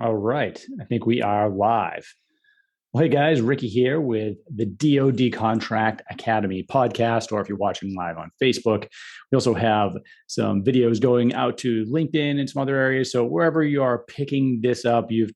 All right. I think we are live. Well, hey guys, Ricky here with the DoD Contract Academy podcast, or if you're watching live on Facebook, we also have some videos going out to LinkedIn and some other areas. So wherever you are picking this up, you've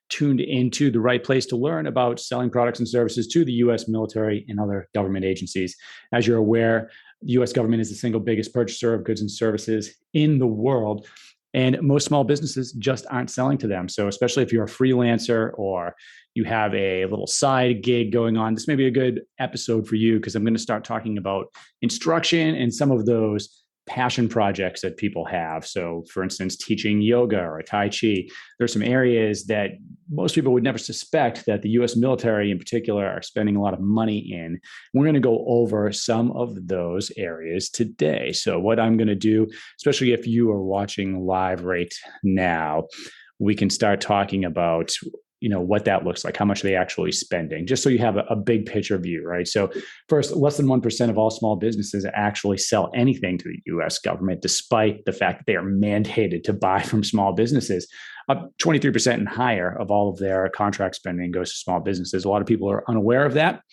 tuned into the right place to learn about selling products and services to the U.S. military and other government agencies. As you're aware, the U.S. government is the single biggest purchaser of goods and services in the world. And most small businesses just aren't selling to them. So, especially if you're a freelancer or you have a little side gig going on, this may be a good episode for you because I'm going to start talking about instruction and some of those passion projects that people have. So, for instance, teaching yoga or Tai Chi. There's some areas that most people would never suspect that the US military in particular are spending a lot of money in. We're going to go over some of those areas today. So, what I'm going to do, especially if you are watching live right now, we can start talking about what that looks like, how much are they actually spending, just so you have a big picture view, right? So first, less than 1% of all small businesses actually sell anything to the US government, despite the fact that they are mandated to buy from small businesses. Up 23% and higher of all of their contract spending goes to small businesses. A lot of people are unaware of that.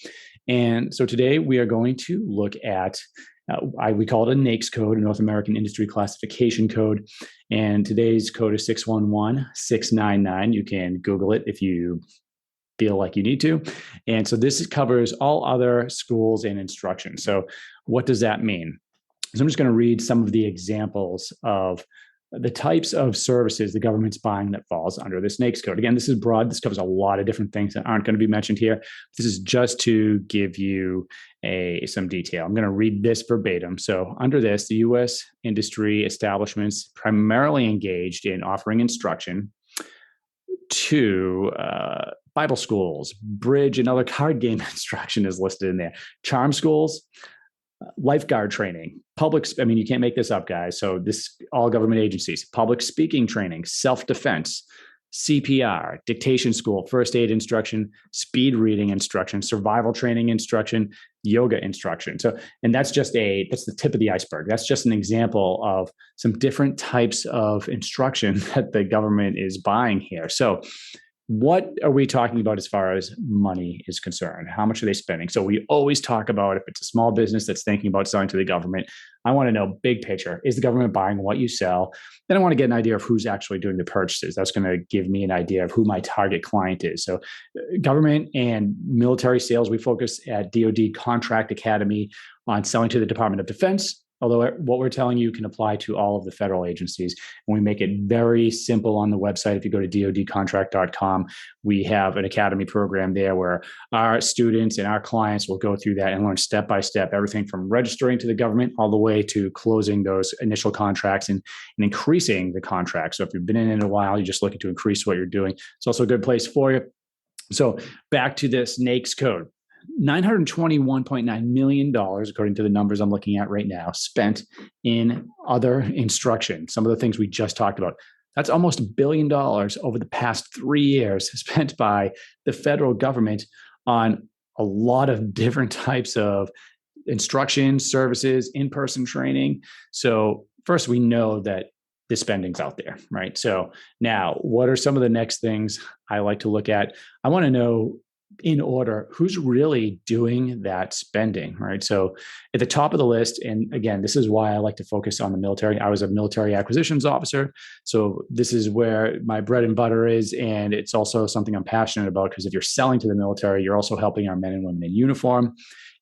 And so today we are going to look at we call it a NAICS code, a North American Industry Classification Code. And today's code is 611699. You can Google it if you feel like you need to. And so this covers all other schools and instruction. So what does that mean? So I'm just going to read some of the examples of the types of services the government's buying that falls under this NAICS code. Again, this is broad. This covers a lot of different things that aren't going to be mentioned here. This is just to give you some detail. I'm going to read this verbatim. So under this, the U.S. industry establishments primarily engaged in offering instruction to Bible schools, bridge and other card game instruction is listed in there, charm schools, lifeguard training, you can't make this up, guys. So this, all government agencies, public speaking training, self-defense, CPR, dictation school, first aid instruction, speed reading instruction, survival training instruction, yoga instruction. So, and that's the tip of the iceberg. That's just an example of some different types of instruction that the government is buying here. So what are we talking about as far as money is concerned? How much are they spending? So we always talk about if it's a small business that's thinking about selling to the government, I want to know big picture. Is the government buying what you sell? Then I want to get an idea of who's actually doing the purchases. That's going to give me an idea of who my target client is. So government and military sales, we focus at DoD Contract Academy on selling to the Department of Defense. Although what we're telling you can apply to all of the federal agencies. And we make it very simple on the website. If you go to dodcontract.com, we have an academy program there where our students and our clients will go through that and learn step by step, everything from registering to the government all the way to closing those initial contracts and increasing the contract. So if you've been in it a while, you're just looking to increase what you're doing. It's also a good place for you. So back to this NAICS code. $921.9 million, according to the numbers I'm looking at right now, spent in other instruction. Some of the things we just talked about. That's almost $1 billion over the past 3 years spent by the federal government on a lot of different types of instruction, services, in-person training. So first, we know that the spending's out there, right? So now, what are some of the next things I like to look at? I want to know, in order, who's really doing that spending, right? So at the top of the list, and again, this is why I like to focus on the military. I was a military acquisitions officer. So this is where my bread and butter is. And it's also something I'm passionate about because if you're selling to the military, you're also helping our men and women in uniform.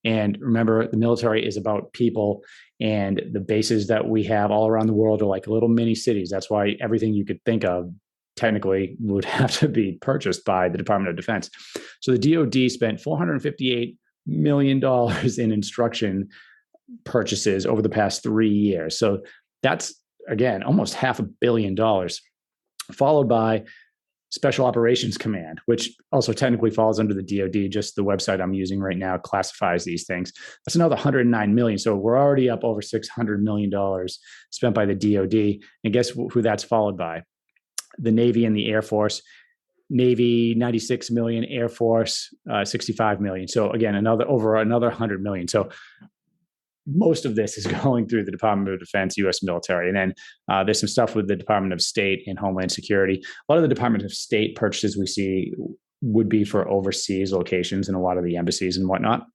And remember, the military is about people, and the bases that we have all around the world are like little mini cities. That's why everything you could think of technically would have to be purchased by the Department of Defense. So the DoD spent $458 million in instruction purchases over the past 3 years. So that's, again, almost $500 million, followed by Special Operations Command, which also technically falls under the DoD. Just the website I'm using right now classifies these things. That's another $109 million. So we're already up over $600 million spent by the DoD. And guess who that's followed by? The Navy and the Air Force. Navy, 96 million, Air Force, 65 million. So again, over another 100 million. So most of this is going through the Department of Defense, U.S. military. And then there's some stuff with the Department of State and Homeland Security. A lot of the Department of State purchases we see would be for overseas locations and a lot of the embassies and whatnot.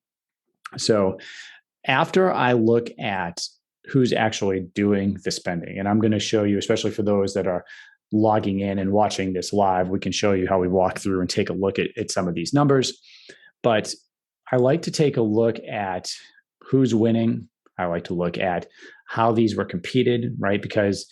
So after I look at who's actually doing the spending, and I'm going to show you, especially for those that are logging in and watching this live, we can show you how we walk through and take a look at some of these numbers. But I like to take a look at who's winning. I like to look at how these were competed, right? Because,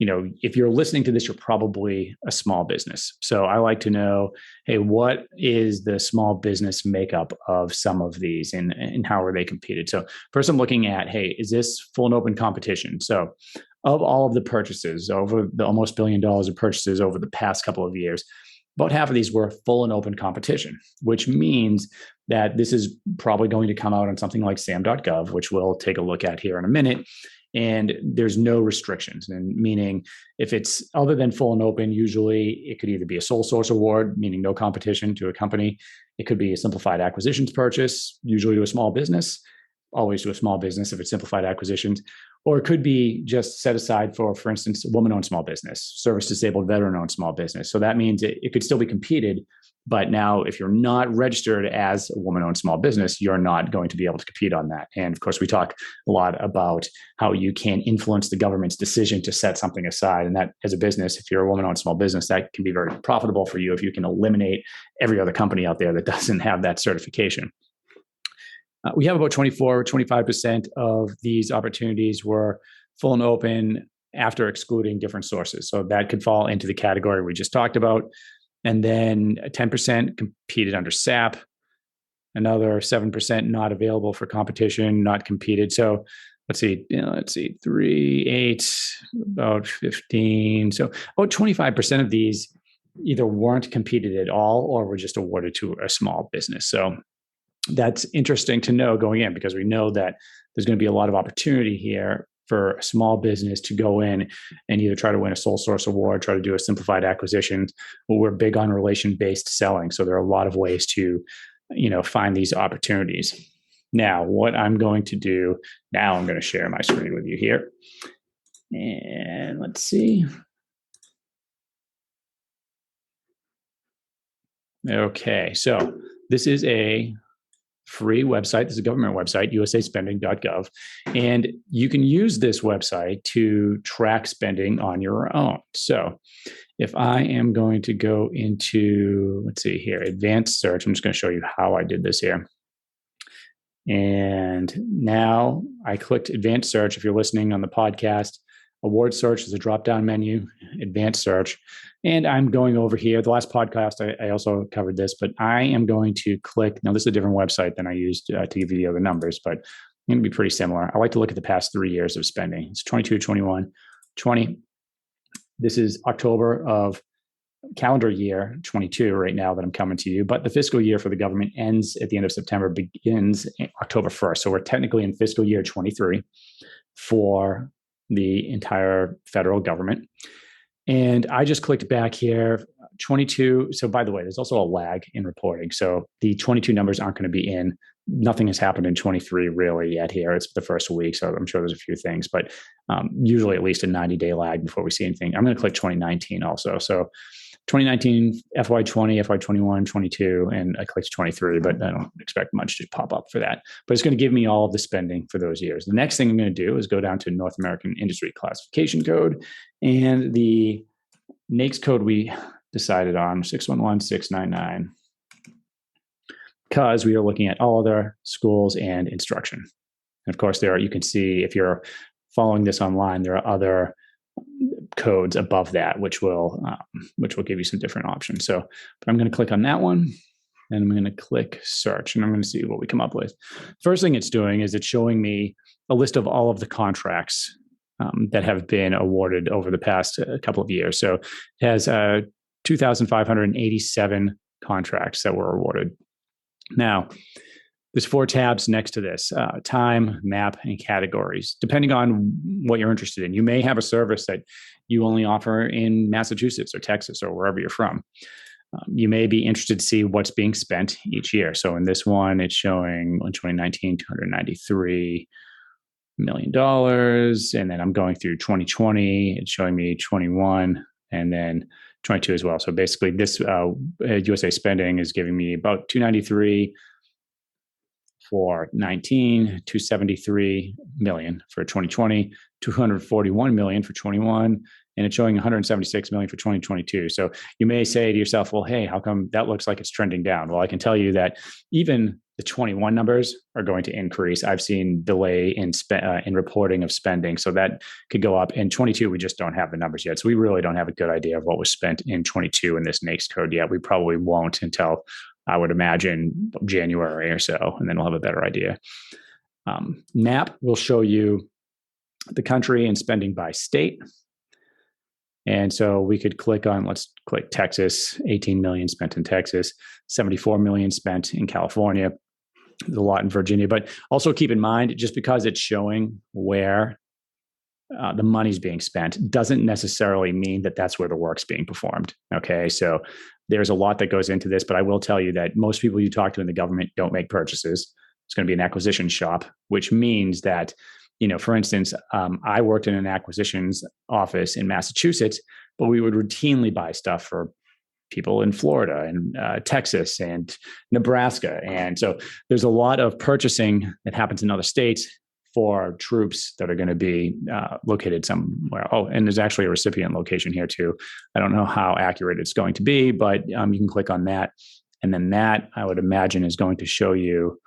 if you're listening to this, you're probably a small business. So I like to know, hey, what is the small business makeup of some of these and how are they competed? So first I'm looking at, hey, is this full and open competition? So of all of the purchases, over the almost $1 billion of purchases over the past couple of years, about half of these were full and open competition, which means that this is probably going to come out on something like SAM.gov, which we'll take a look at here in a minute. And there's no restrictions, and meaning if it's other than full and open, usually it could either be a sole source award, meaning no competition to a company. It could be a simplified acquisitions purchase, usually to a small business, always to a small business if it's simplified acquisitions, or it could be just set aside for instance, a woman-owned small business, service-disabled veteran-owned small business. So that means it could still be competed, but now if you're not registered as a woman-owned small business, you're not going to be able to compete on that. And of course, we talk a lot about how you can influence the government's decision to set something aside. And that as a business, if you're a woman-owned small business, that can be very profitable for you if you can eliminate every other company out there that doesn't have that certification. We have about 25% of these opportunities were full and open after excluding different sources. So that could fall into the category we just talked about. And then 10% competed under SAP, another 7% not available for competition, not competed. So let's see, 3, 8, about 15. So about 25% of these either weren't competed at all or were just awarded to a small business. So that's interesting to know going in, because we know that there's going to be a lot of opportunity here for a small business to go in and either try to win a sole source award, try to do a simplified acquisition. Well, we're big on relation-based selling. So there are a lot of ways to, find these opportunities. Now, what I'm going to do now, I'm going to share my screen with you here. And let's see. Okay, so this is a free website. This is a government website, usaspending.gov. And you can use this website to track spending on your own. So if I am going to go into, let's see here, advanced search, I'm just going to show you how I did this here. And now I clicked advanced search. If you're listening on the podcast, award search is a drop-down menu, advanced search. And I'm going over here. The last podcast, I also covered this, but I am going to click. Now, this is a different website than I used to give you the other numbers, but it's going to be pretty similar. I like to look at the past 3 years of spending. It's 22, 21, 20. This is October of calendar year 22 right now that I'm coming to you, but the fiscal year for the government ends at the end of September, begins October 1st. So we're technically in fiscal year 23 for the entire federal government. And I just clicked back here, 22. So by the way, there's also a lag in reporting. So the 22 numbers aren't going to be in. Nothing has happened in 23 really yet here. It's the first week. So I'm sure there's a few things, but usually at least a 90-day lag before we see anything. I'm going to click 2019 also. So 2019, FY20, FY21, 22, and I clicked 23, but I don't expect much to pop up for that. But it's going to give me all of the spending for those years. The next thing I'm going to do is go down to North American Industry Classification Code, and the NAICS code we decided on, 611699, because we are looking at all other schools and instruction. And of course, you can see if you're following this online, there are other codes above that, which will give you some different options. So I'm going to click on that one, and I'm going to click search, and I'm going to see what we come up with. First thing it's doing is it's showing me a list of all of the contracts that have been awarded over the past couple of years. So it has 2,587 contracts that were awarded. Now, there's 4 tabs next to this, time, map, and categories. Depending on what you're interested in, you may have a service that you only offer in Massachusetts or Texas or wherever you're from. You may be interested to see what's being spent each year. So in this one, it's showing in 2019, 293, million dollars. And then I'm going through 2020. It's showing me 21 and then 22 as well. So basically this USA spending is giving me about 293 for 19, 273 million for 2020, 241 million for 21, and it's showing 176 million for 2022. So you may say to yourself, well, hey, how come that looks like it's trending down? Well, I can tell you that even the 21 numbers are going to increase. I've seen delay in reporting of spending, so that could go up. In 22, we just don't have the numbers yet. So we really don't have a good idea of what was spent in 22 in this NAICS code yet. We probably won't until, I would imagine, January or so, and then we'll have a better idea. NAP will show you the country and spending by state. And so we could click on, let's click Texas, 18 million spent in Texas, 74 million spent in California, there's a lot in Virginia. But also keep in mind, just because it's showing where the money's being spent doesn't necessarily mean that that's where the work's being performed. Okay, so there's a lot that goes into this, but I will tell you that most people you talk to in the government don't make purchases. It's going to be an acquisition shop, which means that, for instance, I worked in an acquisitions office in Massachusetts, but we would routinely buy stuff for people in Florida and Texas and Nebraska. And so there's a lot of purchasing that happens in other states for troops that are going to be located somewhere. Oh, and there's actually a recipient location here too. I don't know how accurate it's going to be, but you can click on that. And then that, I would imagine, is going to show you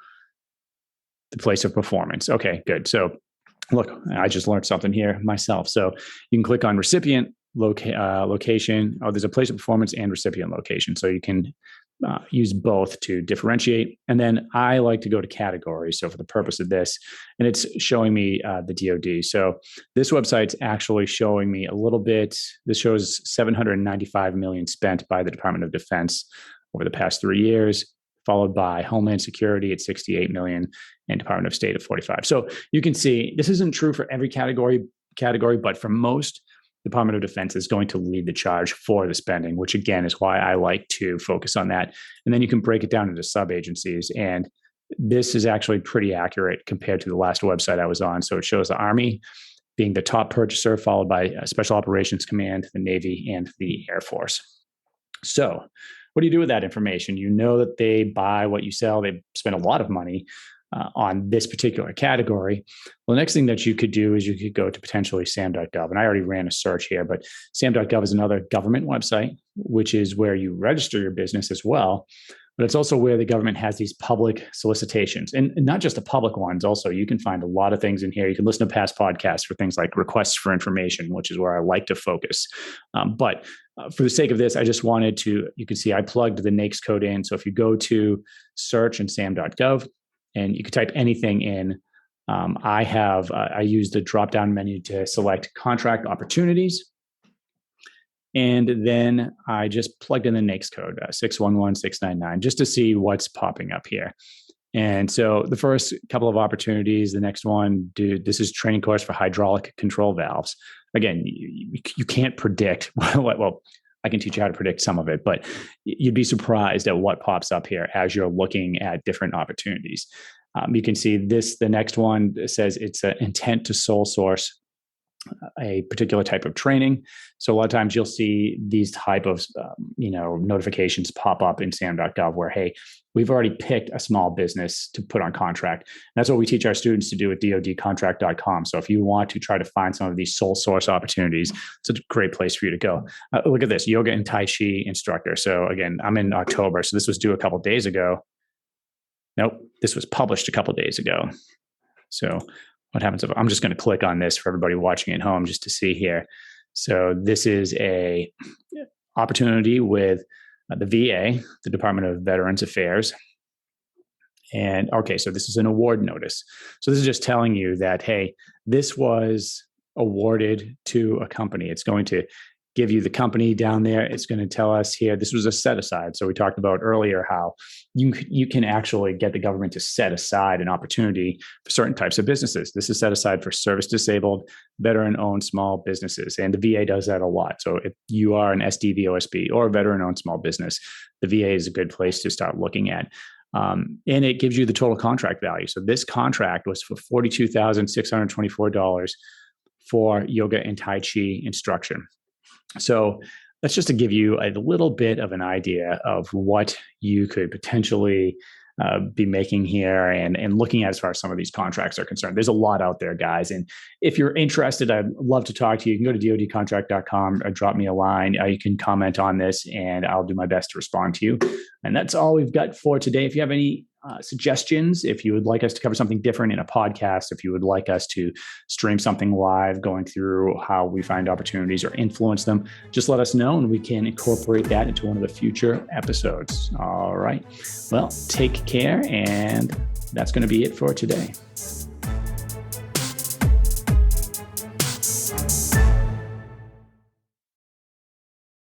the place of performance. Okay, good. So look, I just learned something here myself. So you can click on recipient location. Oh, there's a place of performance and recipient location. So you can use both to differentiate. And then I like to go to categories. So for the purpose of this, and it's showing me the DoD. So this website's actually showing me a little bit. This shows 795 million spent by the Department of Defense over the past 3 years, followed by Homeland Security at 68 million and Department of State at 45. So you can see this isn't true for every category, but for most, Department of Defense is going to lead the charge for the spending, which again is why I like to focus on that. And then you can break it down into sub-agencies. And this is actually pretty accurate compared to the last website I was on. So it shows the Army being the top purchaser, followed by Special Operations Command, the Navy, and the Air Force. So what do you do with that information? You know that they buy what you sell. They spend a lot of money on this particular category. Well, the next thing that you could do is you could go to potentially SAM.gov. And I already ran a search here, but SAM.gov is another government website, which is where you register your business as well. But it's also where the government has these public solicitations, and not just the public ones. Also, you can find a lot of things in here. You can listen to past podcasts for things like requests for information, which is where I like to focus. But for the sake of this, I just wanted to, you can see I plugged the NAICS code in. So if you go to search in SAM.gov, and you can type anything in. I use the drop-down menu to select contract opportunities. And then I just plugged in the NAICS code, 611699, just to see what's popping up here. And so the first couple of opportunities, the next one, this is training course for hydraulic control valves. Again, you can't predict well, I can teach you how to predict some of it, but you'd be surprised at what pops up here as you're looking at different opportunities. You can see this, the next one says it's an intent to sole source a particular type of training. So a lot of times you'll see these type of, notifications pop up in SAM.gov where, hey, we've already picked a small business to put on contract. And that's what we teach our students to do at dodcontract.com. So if you want to try to find some of these sole source opportunities, it's a great place for you to go. Look at this, yoga and Tai Chi instructor. So again, I'm in October. So this was due a couple of days ago. Nope, this was published a couple of days ago. So what happens if I'm just going to click on this for everybody watching at home just to see here. So this is a opportunity with the VA, the Department of Veterans Affairs. And okay, so this is an award notice. So this is just telling you that, hey, this was awarded to a company. It's going to give you the company down there. It's going to tell us here, this was a set aside. So we talked about earlier how you can actually get the government to set aside an opportunity for certain types of businesses. This is set aside for service disabled, veteran-owned small businesses. And the VA does that a lot. So if you are an SDVOSB or a veteran-owned small business, the VA is a good place to start looking at. And it gives you the total contract value. So this contract was for $42,624 for yoga and Tai Chi instruction. So that's just to give you a little bit of an idea of what you could potentially be making here and looking at as far as some of these contracts are concerned. There's a lot out there, guys. And if you're interested, I'd love to talk to you. You can go to dodcontract.com or drop me a line. You can comment on this and I'll do my best to respond to you. And that's all we've got for today. If you have any suggestions, if you would like us to cover something different in a podcast, if you would like us to stream something live, going through how we find opportunities or influence them, just let us know and we can incorporate that into one of the future episodes. All right. Well, take care. And that's going to be it for today.